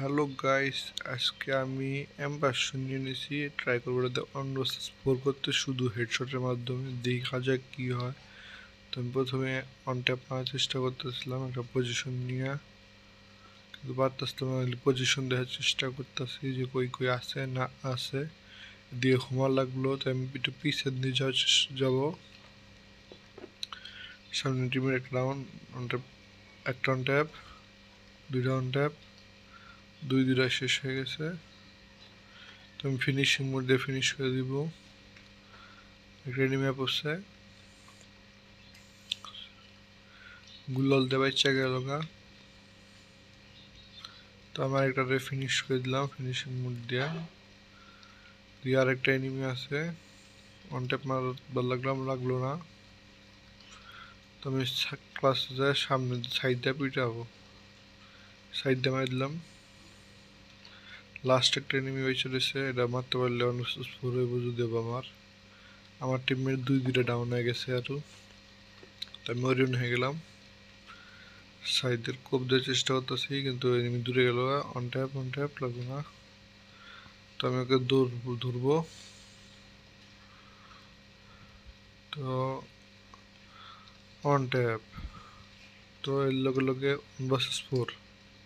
Hello guys, আজকে আমি M500 নিয়ে নিয়েছি। ট্রাই করবো এটা অন ভার্সেস 4 করতে শুধু হেডশটের মাধ্যমে, দেখা যাক কি হয়। তো আমি প্রথমে অন ট্যাপ মারার চেষ্টা করতেছিলাম একটা পজিশন নিয়ে, কিন্তু পারতেছিলাম না। পজিশন দেওয়ার চেষ্টা করতেছি যে কই কই আছে না আছে, দিয়ে ঘুমার লাগলো। তো আমি একটু পিছের দিয়ে যাবো। সামনে টিমের একটা রাউন্ড অন ট্যাপ, একটা অন ট্যাপ, দুইটা অন ট্যাপ, দুইটা শেষ হয়ে গেছে। তো আমি ফিনিশিং মোড দিয়ে ফিনিশ করে দিব। রেডি ম্যাপ হচ্ছে গুলাল দিয়ে বাচ্চা গেল গা। তো আমার একটা ফিনিশ করে দিলাম ফিনিশিং মোড দিয়ে। আরেকটা এনিমি আছে, অন ট্যাপ মারবার লাগলো না। তো আমি ক্লাসে যাই সামনে সাইড দিয়ে পিটাবো, সাইড দিয়ে মারি দিলাম। লাস্ট একটা এনিমি বেঁচে রয়েছে, এটা মারতে পারলে অনস্ফোর হয়ে বুঝে দেবো। আমার টিমের দুইটা ডাউন হয়ে গেছে আরো। তো আমি ওরিয়ন হয়ে গেলাম, সাইডের কোপ দেওয়ার চেষ্টা করতেছি, কিন্তু এনিমি দূরে গেল। অন ট্যাপ লাগবে না। তো আমি ওকে ধরবো। তো অন ট্যাপ, তো এর লগে লগে 1 vs 4।